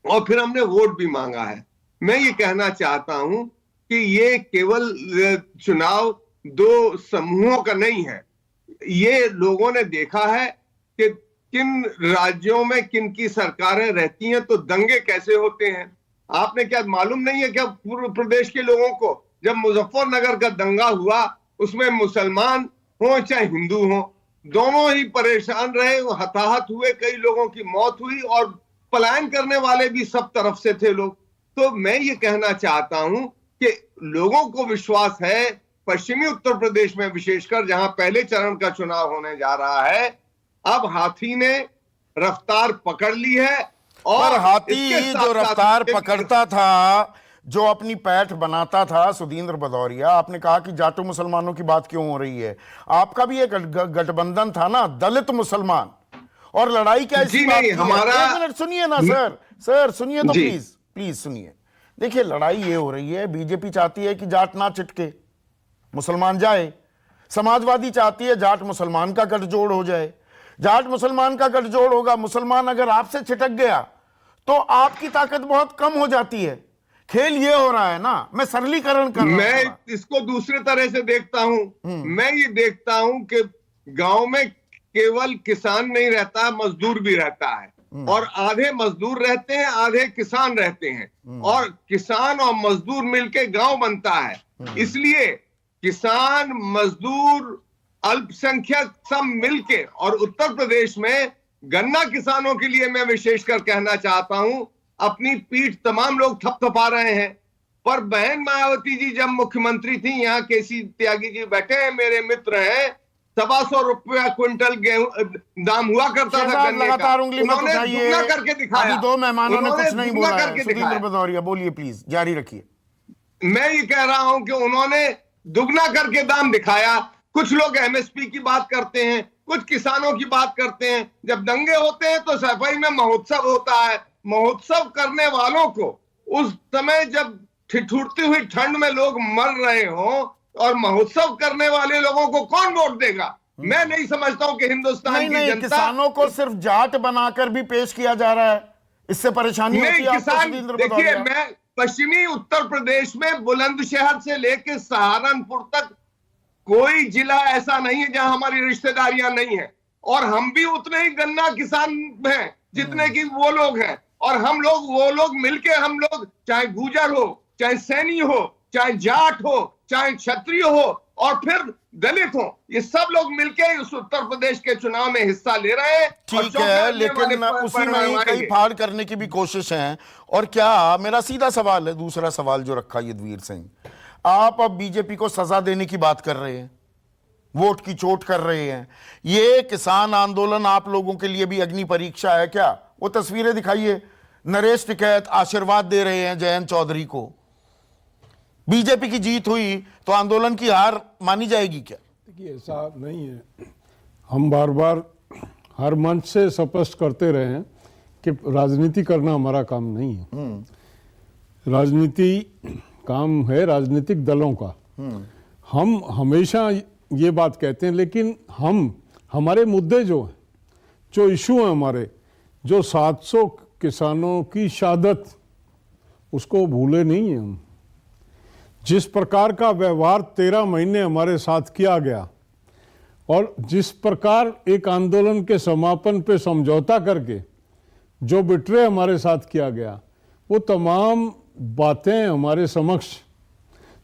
और फिर हमने वोट भी मांगा है। मैं ये कहना चाहता हूं कि ये केवल चुनाव दो समूहों का नहीं है। ये लोगों ने देखा है कि किन राज्यों में किन की सरकारें रहती हैं तो दंगे कैसे होते हैं। आपने क्या मालूम नहीं है क्या पूर्व प्रदेश के लोगों को, जब मुजफ्फरनगर का दंगा हुआ उसमें मुसलमान हो चाहे हिंदू हो, दोनों ही परेशान रहे, हताहत हुए, कई लोगों की मौत हुई, और पलायन करने वाले भी सब तरफ से थे लोग। तो मैं ये कहना चाहता हूं कि लोगों को विश्वास है, पश्चिमी उत्तर प्रदेश में विशेषकर, जहां पहले चरण का चुनाव होने जा रहा है, अब हाथी ने रफ्तार पकड़ ली है। और पर हाथी इसके जो साथ-साथ रफ्तार पकड़ता था, जो अपनी पैठ बनाता था, सुधींद्र भदौरिया, आपने कहा कि जाटो मुसलमानों की बात क्यों हो रही है? आपका भी एक गठबंधन था ना, दलित मुसलमान, और लड़ाई क्या इसी बात की है? एक मिनट सुनिए ना सर सुनिए तो प्लीज सुनिए। देखिए, लड़ाई ये हो रही है, बीजेपी चाहती है कि जाट ना चिटके, मुसलमान जाए। समाजवादी चाहती है जाट मुसलमान का गठजोड़ हो जाए। जाट मुसलमान का गठजोड़ होगा, मुसलमान अगर आपसे छिटक गया तो आपकी ताकत बहुत कम हो जाती है। खेल ये हो रहा है ना, मैं सरलीकरण कर रहा हूं। मैं इसको दूसरे तरह से देखता हूं। मैं ये देखता हूं कि गांव में केवल किसान नहीं रहता, मजदूर भी रहता है, और आधे मजदूर रहते हैं, आधे किसान रहते हैं, और किसान और मजदूर मिलके गांव बनता है। इसलिए किसान, मजदूर, अल्पसंख्यक सब मिलके, और उत्तर प्रदेश में गन्ना किसानों के लिए मैं विशेषकर कहना चाहता हूं, अपनी पीठ तमाम लोग थपथपा रहे हैं। पर बहन मायावती जी जब मुख्यमंत्री थी, यहाँ केसी त्यागी जी बैठे हैं, मेरे मित्र हैं, 125 रुपया क्विंटल गेहूं दाम हुआ करता था गन्ने का। लगातार उंगली मत उन्होंने उठाइए। दुगना करके दिखाया। अभी दो मेहमानों ने कुछ नहीं बोला है। सुधींद्र दिखाया। भदौरिया बोलिए, प्लीज जारी रखिए। मैं ये कह रहा हूं कि उन्होंने दुगना करके दाम दिखाया। कुछ लोग एमएसपी की बात करते हैं, कुछ किसानों की बात करते हैं। जब दंगे होते हैं तो सफाई में महोत्सव होता है। महोत्सव करने वालों को उस समय जब ठिठुरती हुई ठंड में लोग मर रहे हो, और महोत्सव करने वाले लोगों को कौन वोट देगा? मैं नहीं समझता हूं कि हिंदुस्तान की जनता, किसानों को सिर्फ जाट बनाकर भी पेश किया जा रहा है, इससे परेशानी होती है आपको? किसान, सुधींद्र देखिए, भदौरिया, मैं पश्चिमी उत्तर प्रदेश में बुलंदशहर से लेकर सहारनपुर तक कोई जिला ऐसा नहीं है जहां हमारी रिश्तेदारियां नहीं है, और हम भी उतने ही गन्ना किसान हैं जितने कि वो लोग हैं। और हम लोग, वो लोग मिलके, हम लोग चाहे गुजर हो, चाहे सैनी हो, चाहे जाट हो, चाहे क्षत्रिय हो, और फिर दलित हो, ये सब लोग मिलके इस उत्तर प्रदेश के चुनाव में हिस्सा ले रहे हैं। ठीक है, लेकिन उसी में ही कई फाड़ करने की भी कोशिश है। और क्या, मेरा सीधा सवाल है, दूसरा सवाल जो रखा यदुवीर सिंह, आप अब बीजेपी को सजा देने की बात कर रहे हैं, वोट की चोट कर रहे हैं। ये किसान आंदोलन आप लोगों के लिए भी अग्नि परीक्षा है क्या? वो तस्वीरें दिखाइए, नरेश टिकैत आशीर्वाद दे रहे हैं जयंत चौधरी को। बीजेपी की जीत हुई तो आंदोलन की हार मानी जाएगी क्या? देखिए, ऐसा नहीं है। हम बार बार हर मंच से स्पष्ट करते रहे हैं कि राजनीति करना हमारा काम नहीं है। राजनीति काम है राजनीतिक दलों का। हम हमेशा ये बात कहते हैं, लेकिन हमारे मुद्दे जो हैं, जो इशू हैं हमारे, जो 700 किसानों की शहादत, उसको भूले नहीं हैं हम। जिस प्रकार का व्यवहार 13 महीने हमारे साथ किया गया, और जिस प्रकार एक आंदोलन के समापन पे समझौता करके जो बिट्रे हमारे साथ किया गया, वो तमाम बातें हमारे समक्ष,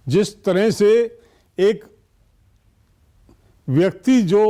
जिस तरह से एक व्यक्ति, जो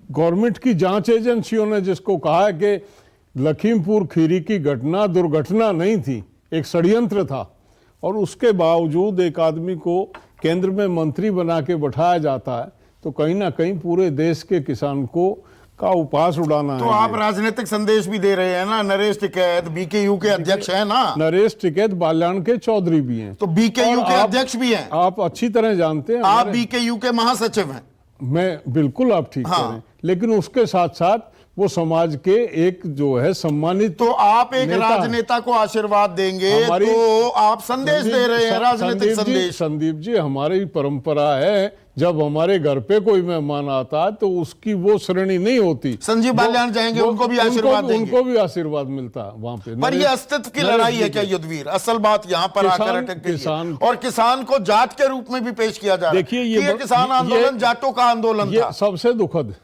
गवर्नमेंट की जांच एजेंसियों ने जिसको कहा है कि लखीमपुर खीरी की घटना दुर्घटना नहीं थी, एक षड्यंत्र था, और उसके बावजूद एक आदमी को केंद्र में मंत्री बना के बैठाया जाता है, तो कहीं ना कहीं पूरे देश के किसान को का उपहास उड़ाना तो है। आप राजनीतिक संदेश भी दे रहे हैं ना। नरेश टिकैत बीकेयू के अध्यक्ष हैं ना। नरेश टिकैत बाल्यान के चौधरी भी हैं, तो बीकेयू के अध्यक्ष भी हैं। आप अच्छी तरह जानते हैं। आप बीकेयू के महासचिव हैं। मैं बिल्कुल, आप ठीक कह रहे हैं, लेकिन उसके साथ साथ वो समाज के एक जो है सम्मानित तो आप एक नेता- राजनेता को आशीर्वाद देंगे तो आप संदेश दे रहे हैं, राजनीतिक संदेश। संदीप जी, हमारी परंपरा है, जब हमारे घर पे कोई मेहमान आता है तो उसकी वो श्रेणी नहीं होती। संजीव बालियान जाएंगे, उनको भी आशीर्वाद देंगे। उनको भी आशीर्वाद मिलता है वहां पे। पर ये अस्तित्व की लड़ाई है क्या युद्धवीर? असल बात यहां पर आकर अटक गई है। और किसान को जाट के रूप में भी पेश किया जा रहा है। देखिए, ये किसान आंदोलन जाटों का आंदोलन ये था। सबसे दुखद,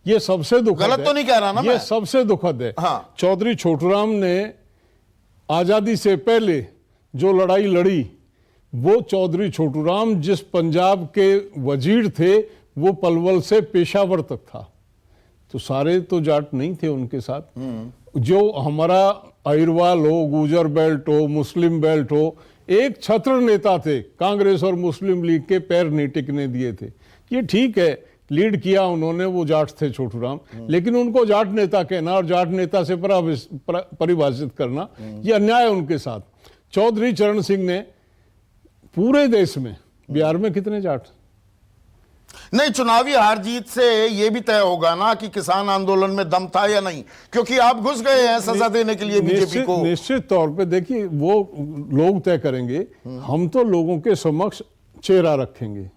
ये सबसे दुखद गलत है। तो नहीं कह रहा ना ये मैं? सबसे दुखद है। हाँ। चौधरी छोटूराम ने आजादी से पहले जो लड़ाई लड़ी, वो चौधरी छोटूराम जिस पंजाब के वजीर थे वो पलवल से पेशावर तक था, तो सारे तो जाट नहीं थे उनके साथ। जो हमारा अहिरवाल हो, गुजर बेल्ट हो, मुस्लिम बेल्ट हो, एक छत्र नेता थे, कांग्रेस और मुस्लिम लीग के पैर नहीं टिकने दिए थे। ये ठीक है, लीड किया उन्होंने, वो जाट थे छोटूराम, लेकिन उनको जाट नेता कहना और जाट नेता से परिभाषित करना ये अन्याय है उनके साथ। चौधरी चरण सिंह ने पूरे देश में, बिहार में कितने जाट? नहीं, चुनावी हार जीत से ये भी तय होगा ना कि किसान आंदोलन में दम था या नहीं, क्योंकि आप घुस गए हैं सजा देने के लिए बीजेपी को। निश्चित तौर पे देखिए, वो लोग तय करेंगे, हम तो लोगों के समक्ष चेहरा रखेंगे।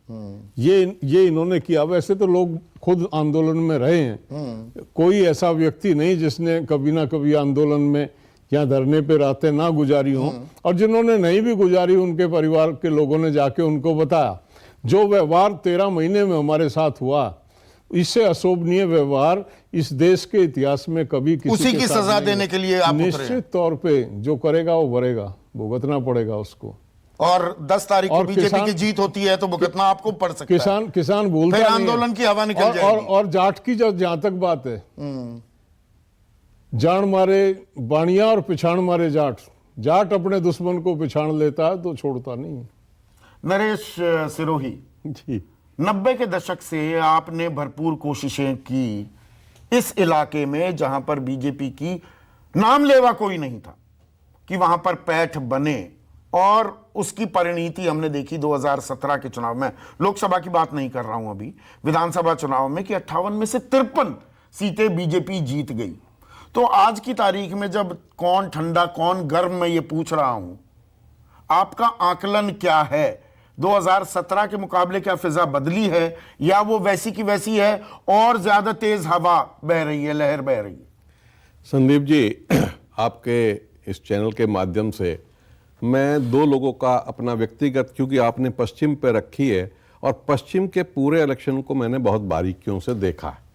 ये इन्होंने किया। वैसे तो लोग खुद आंदोलन में रहे हैं, कोई ऐसा व्यक्ति नहीं जिसने कभी ना कभी आंदोलन में या धरने पे रातें ना गुजारी हों, और जिन्होंने नहीं भी गुजारी उनके परिवार के लोगों ने जाके उनको बताया। जो व्यवहार 13 महीने में हमारे साथ हुआ, इससे अशोभनीय व्यवहार इस देश के इतिहास में कभी किसी उसी के की साथ सजा नहीं देने हुआ। के लिए आप उतरे हैं। निश्चित तौर पे जो करेगा वो भरेगा, भुगतना पड़ेगा उसको। और 10 तारीख को और बीजेपी किसान- की जीत होती है तो भुगतना आपको पड़ सकता है। किसान बोलता फिर नहीं है। आंदोलन की हवा निकल जाएगी। और जाट की जहां तक बात है, जान मारे बाणिया और पिछाण मारे जाट, जाट अपने दुश्मन को पिछाण लेता है तो छोड़ता नहीं। नरेश सिरोही जी, 90 के दशक से आपने भरपूर कोशिशें की इस इलाके में जहां पर बीजेपी की नाम लेवा कोई नहीं था कि वहां पर पैठ बने, और उसकी परिणीति हमने देखी 2017 के चुनाव में। लोकसभा की बात नहीं कर रहा हूं अभी, विधानसभा चुनाव में कि 58 में से 53 सीटें बीजेपी जीत गई। तो आज की तारीख में जब कौन ठंडा कौन गर्म, मैं ये पूछ रहा हूं, आपका आकलन क्या है? 2017 के मुकाबले क्या फिजा बदली है, या वो वैसी की वैसी है और ज्यादा तेज हवा बह रही है, लहर बह रही है? संदीप जी, आपके इस चैनल के माध्यम से मैं 2 लोगों का अपना व्यक्तिगत, क्योंकि आपने पश्चिम पे रखी है, और पश्चिम के पूरे इलेक्शन को मैंने बहुत बारीकियों से देखा है।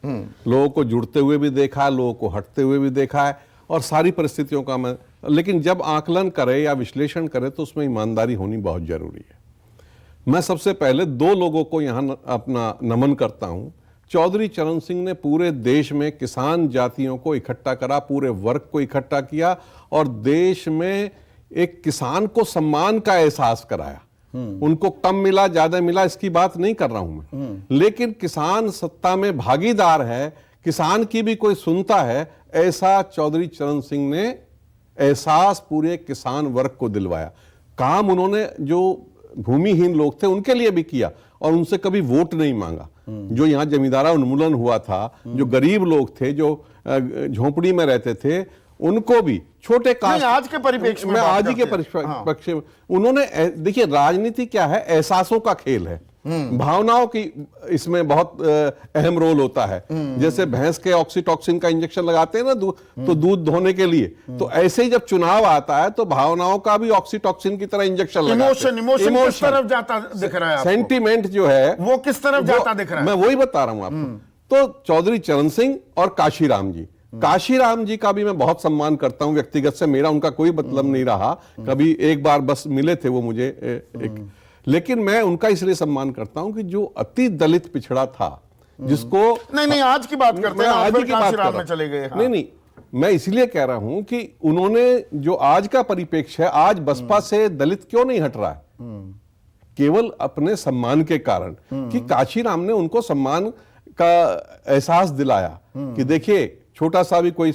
लोगों को जुड़ते हुए भी देखा है, लोगों को हटते हुए भी देखा है, और सारी परिस्थितियों का मैं, लेकिन जब आकलन करे या विश्लेषण करे तो उसमें ईमानदारी होनी बहुत जरूरी है। मैं सबसे पहले 2 लोगों को यहाँ अपना नमन करता हूँ। चौधरी चरण सिंह ने पूरे देश में किसान जातियों को इकट्ठा करा, पूरे वर्ग को इकट्ठा किया, और देश में एक किसान को सम्मान का एहसास कराया। उनको कम मिला ज्यादा मिला इसकी बात नहीं कर रहा हूं मैं, लेकिन किसान सत्ता में भागीदार है, किसान की भी कोई सुनता है, ऐसा चौधरी चरण सिंह ने एहसास पूरे किसान वर्ग को दिलवाया। काम उन्होंने जो भूमिहीन लोग थे उनके लिए भी किया, और उनसे कभी वोट नहीं मांगा। जो यहाँ जमींदारा उन्मूलन हुआ था, जो गरीब लोग थे, जो झोंपड़ी में रहते थे, उनको भी छोटे कास्ट, आज के परिप्रेक्ष्य में, आज ही के परिप्रेक्ष्य में उन्होंने, देखिए राजनीति क्या है, एहसासों का खेल है, भावनाओं की इसमें बहुत अहम रोल होता है। जैसे भैंस के ऑक्सीटॉक्सिन का इंजेक्शन लगाते हैं ना तो दूध धोने के लिए, तो ऐसे ही जब चुनाव आता है तो भावनाओं का भी ऑक्सीटॉक्सिन की तरह इंजेक्शन लगाते हैं। इमोशन किस तरफ जाता दिख रहा है आपको? सेंटिमेंट जो है वो किस तरफ जाता दिख रहा है? मैं वही बता रहा हूं आपको। तो चौधरी चरण सिंह और काशीराम जी, काशीराम जी का भी मैं बहुत सम्मान करता हूं व्यक्तिगत से, मेरा उनका कोई मतलब नहीं रहा, कभी एक बार बस मिले थे वो मुझे एक, लेकिन मैं उनका इसलिए सम्मान करता हूं कि जो अति दलित पिछड़ा था, जिसको नहीं आज की बात करते हैं, आज की बात कर में चले गए। नहीं, मैं इसलिए कह रहा हूं कि उन्होंने जो आज का परिप्रेक्ष्य है, आज बसपा से दलित क्यों नहीं हट रहा है, केवल अपने सम्मान के कारण, कि काशीराम ने उनको सम्मान का एहसास दिलाया कि देखिए छोटा सा भी कोई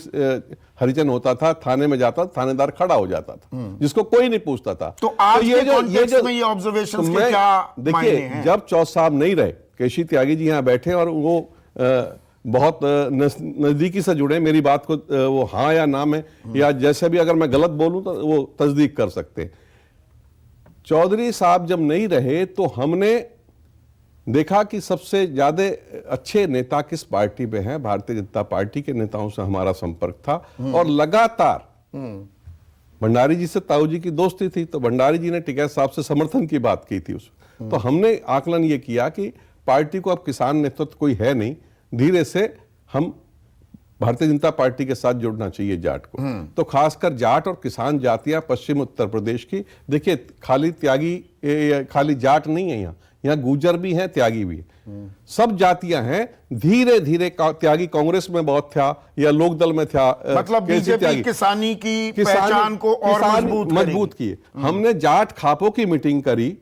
हरिजन होता था, थाने में जाता, थानेदार खड़ा हो जाता था, जिसको कोई नहीं पूछता था। तो आज के कॉन्टेक्स्ट में ये ऑब्जर्वेशंस के क्या मायने हैं? देखिए, जब चौथ साहब नहीं रहे, केशी त्यागी जी यहाँ बैठे और वो बहुत नज़दीकी से जुड़े, मेरी बात को वो हाँ या ना में या जैसे भी अगर मैं गलत बोलूं तो वो तस्दीक कर सकते हैं। चौधरी साहब जब नहीं रहे तो हमने देखा कि सबसे ज़्यादा अच्छे नेता किस पार्टी पे हैं, भारतीय जनता पार्टी के नेताओं से हमारा संपर्क था और लगातार भंडारी जी से ताऊ जी की दोस्ती थी, तो भंडारी जी ने टिकैत साहब से समर्थन की बात की थी उस, तो हमने आकलन ये किया कि पार्टी को अब किसान नेतृत्व कोई है नहीं, धीरे से हम भारतीय जनता पार्टी के साथ जुड़ना चाहिए जाट को। तो खासकर जाट और किसान जातियां पश्चिम उत्तर प्रदेश की, देखिए खाली त्यागी खाली जाट नहीं है, यहाँ गुर्जर भी हैं, त्यागी भी है, सब जातियां हैं। धीरे धीरे त्यागी कांग्रेस में बहुत था या लोकदल में था, मतलब बीजेपी किसानी की पहचान को और मजबूत किए। हमने जाट खापों की मीटिंग करी,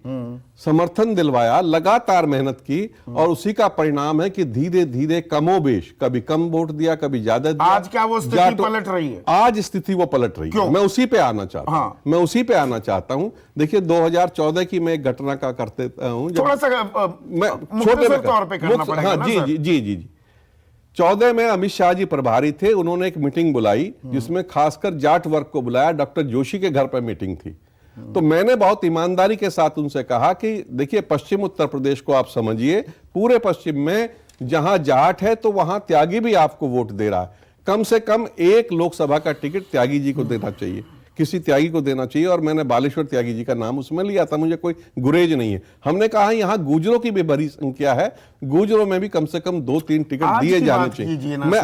समर्थन दिलवाया, लगातार मेहनत की और उसी का परिणाम है कि धीरे धीरे कमोबेश, कभी कम वोट दिया, कभी ज्यादा दिया। आज क्या वो स्थिति पलट रही है? आज स्थिति वो पलट रही है। मैं उसी पे आना चाहता हूं। मैं उसी पे आना चाहता हूं। देखिए 2014 की मैं एक घटना का करते हूं, थोड़ा सा मैं छोटे तौर पे करना पड़ेगा। हाँ, जी 14 में अमित शाह जी प्रभारी थे, उन्होंने एक मीटिंग बुलाई जिसमें खासकर जाट वर्ग को बुलाया, डॉक्टर जोशी के घर पर मीटिंग थी। तो मैंने बहुत ईमानदारी के साथ उनसे कहा कि देखिए पश्चिम उत्तर प्रदेश को आप समझिए, पूरे पश्चिम में जहां जाट है तो वहां त्यागी भी आपको वोट दे रहा है, कम से कम एक लोकसभा का टिकट त्यागी जी को देना चाहिए, किसी त्यागी को देना चाहिए। और मैंने बालेश्वर त्यागी जी का नाम उसमें लिया था, मुझे कोई गुरेज नहीं है। हमने कहा यहां गुजरों की भी बड़ी संख्या है, गुजरों में भी कम से कम 2-3 टिकट दिए जाने चाहिए। मैं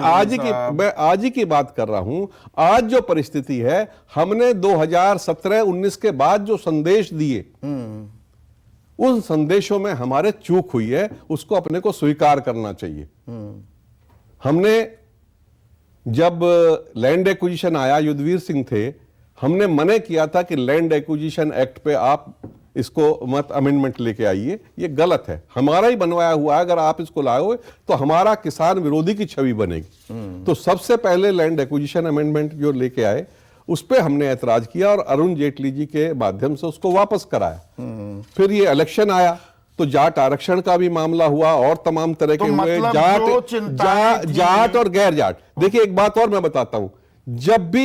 आज ही की बात कर रहा हूं। आज जो परिस्थिति है, हमने 2017-19 के बाद जो संदेश दिए, उन संदेशों में हमारे चूक हुई है, उसको अपने को स्वीकार करना चाहिए। हमने जब लैंड एक्विजिशन आया, युद्धवीर सिंह थे, हमने मने किया था कि लैंड एक्विजिशन एक्ट पे आप इसको मत अमेंडमेंट लेके आइए, ये गलत है, हमारा ही बनवाया हुआ है, अगर आप इसको लाओगे तो हमारा किसान विरोधी की छवि बनेगी। तो सबसे पहले लैंड एक्विजिशन अमेंडमेंट जो लेके आए उस पे हमने ऐतराज किया और अरुण जेटली जी के माध्यम से उसको वापस कराया। फिर ये इलेक्शन आया तो जाट आरक्षण का भी मामला हुआ और तमाम तरह के हुए, जाट और गैर जाट। देखिए एक बात और मैं बताता हूं, जब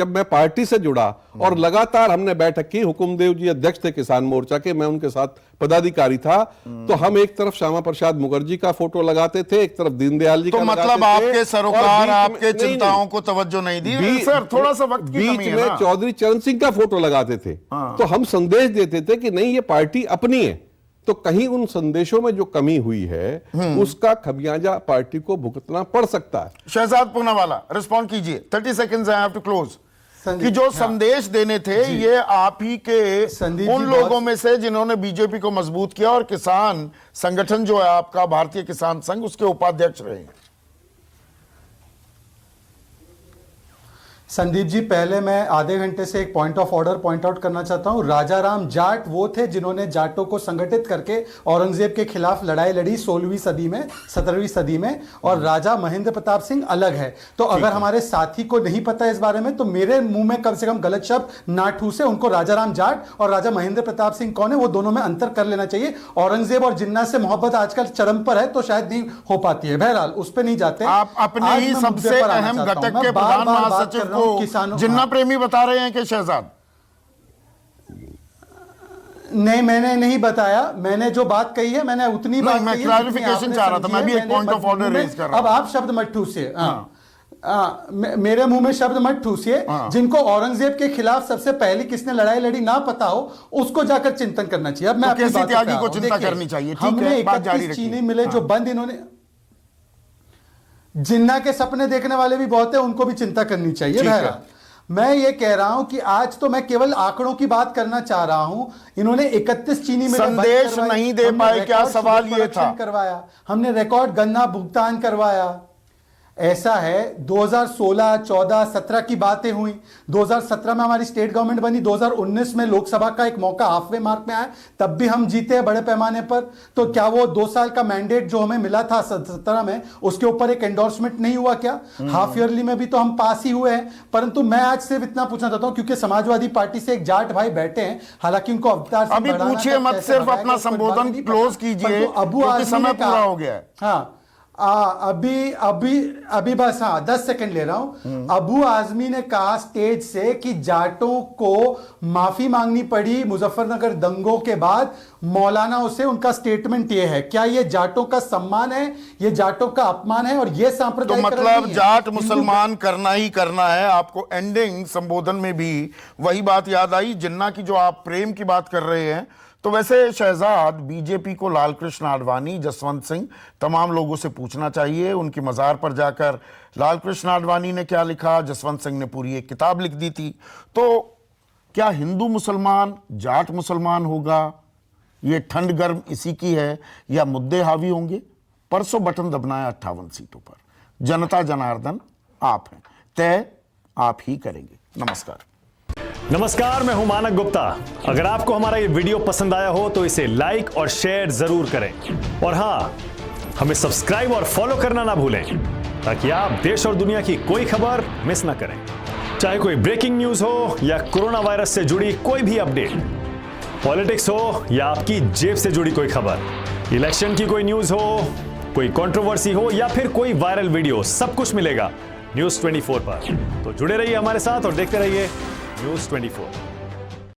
मैं पार्टी से जुड़ा और लगातार हमने बैठक की, हुकुमदेव जी अध्यक्ष थे किसान मोर्चा के, मैं उनके साथ पदाधिकारी था, तो हम एक तरफ श्यामा प्रसाद मुखर्जी का फोटो लगाते थे, एक तरफ दीनदयाल जी का लगाते थे। मतलब आपके सरोकार आपके चिंताओं को तवज्जो नहीं दी। सर थोड़ा सा वक्त की कमी है ना। बीच में चौधरी चरण सिंह का फोटो लगाते थे, तो हम संदेश देते थे कि नहीं ये पार्टी अपनी है। तो कहीं उन संदेशों में जो कमी हुई है उसका खमियाजा पार्टी को भुगतना पड़ सकता है। शहजाद पूनावाला रिस्पॉन्ड कीजिए, 30 seconds I have to close. कि जो संदेश देने थे ये आप ही के उन लोगों में से जिन्होंने बीजेपी को मजबूत किया और किसान संगठन जो है आपका भारतीय किसान संघ, उसके उपाध्यक्ष रहे। संदीप जी, पहले मैं आधे घंटे से एक point of order point out करना चाहता हूं। राजा राम जाट वो थे जिन्होंने जाटों को संगठित करके औरंगजेब के खिलाफ लड़ाई लड़ी 16वीं सदी में, 17वीं सदी में, और राजा महेंद्र प्रताप सिंह अलग है। तो अगर हमारे साथी को नहीं पता इस बारे में तो मेरे मुंह में कम से कम गलत शब्द ना ठूसे। उनको राजा राम जाट और राजा महेंद्र प्रताप सिंह कौन है वो दोनों में अंतर कर लेना चाहिए। औरंगजेब और जिन्ना से मोहब्बत आजकल चरम पर है तो शायद नहीं हो पाती है, बहरहाल उस पर नहीं जाते। आप अपने ही सबसे अहम घटक के प्रधान महासचिव जिन्ना प्रेमी बता रहे हैं कि शहजाद? नहीं, मैंने नहीं बताया। मैंने जो बात कही है मैंने उतनी बात मैं क्लैरिफिकेशन चाह रहा था, मैं भी एक पॉइंट ऑफ ऑर्डर रेज कर रहा हूं। अब आप शब्द मत ठूसिए, मेरे मुंह में शब्द मत ठूसिए। जिनको औरंगजेब के खिलाफ सबसे पहले किसने लड़ाई लड़ी ना पता हो उसको जाकर चिंतन करना चाहिए। अब मैं अपनी बात त्यागी को चिंता करनी चाहिए। हमने 31 चीनी मिले जो बंद इन्होंने, जिन्ना के सपने देखने वाले भी बहुत है, उनको भी चिंता करनी चाहिए। बहरहाल मैं ये कह रहा हूं कि आज तो मैं केवल आंकड़ों की बात करना चाह रहा हूं। इन्होंने 31 चीनी मिलें संदेश नहीं दे पाए, क्या सवाल ये था? करवाया हमने, रिकॉर्ड गन्ना भुगतान करवाया। ऐसा है 2016, 14, 17 की बातें हुई। 2017 में हमारी स्टेट गवर्नमेंट बनी, 2019 में लोकसभा का एक मौका हाफवे मार्क में आया, तब भी हम जीते हैं बड़े पैमाने पर। तो क्या वो 2 साल का मैंडेट जो हमें मिला था 17 में, उसके ऊपर एक एंडोर्समेंट नहीं हुआ क्या? हाफ ईयरली में भी तो हम पास ही हुए हैं। परंतु मैं आज सिर्फ इतना पूछना चाहता हूं, क्योंकि समाजवादी पार्टी से एक जाट भाई बैठे हैं, हालांकि उनको अवतार अभी पूछिए मत, सिर्फ अपना संबोधन क्लोज कीजिए, अबू समय पूरा हो गया है। हाँ, अभी बस 10 सेकंड ले रहा हूं। अबू आजमी ने कहा स्टेज से कि जाटों को माफी मांगनी पड़ी मुजफ्फरनगर दंगों के बाद। मौलानाओं से उनका स्टेटमेंट यह है, क्या यह जाटों का सम्मान है, यह जाटों का अपमान है? और यह तो सांप्रदायिकरण मतलब नहीं है। जाट मुसलमान करना ही करना है। आपको एंडिंग संबोधन में भी वही बात याद आई जिन्ना की, जो आप प्रेम की बात कर रहे हैं। तो वैसे शहजाद, बीजेपी को लालकृष्ण आडवाणी, जसवंत सिंह, तमाम लोगों से पूछना चाहिए उनकी मज़ार पर जाकर लालकृष्ण आडवाणी ने क्या लिखा, जसवंत सिंह ने पूरी एक किताब लिख दी थी। तो क्या हिंदू मुसलमान जाट मुसलमान होगा? ये ठंड गर्म इसी की है या मुद्दे हावी होंगे? परसों बटन दबना है 58 सीटों पर। जनता जनार्दन आप हैं, तय आप ही करेंगे। नमस्कार। नमस्कार, मैं हूं मानक गुप्ता। अगर आपको हमारा ये वीडियो पसंद आया हो तो इसे लाइक और शेयर जरूर करें। और हां, हमें सब्सक्राइब और फॉलो करना ना भूलें ताकि आप देश और दुनिया की कोई खबर मिस ना करें। चाहे कोई ब्रेकिंग न्यूज हो या कोरोना वायरस से जुड़ी कोई भी अपडेट, पॉलिटिक्स हो या आपकी जेब से जुड़ी कोई खबर, इलेक्शन की कोई न्यूज हो, कोई कंट्रोवर्सी हो या फिर कोई वायरल वीडियो, सब कुछ मिलेगा न्यूज़ 24 पर। तो जुड़े रहिए हमारे साथ और देखते रहिए न्यूज़ 24।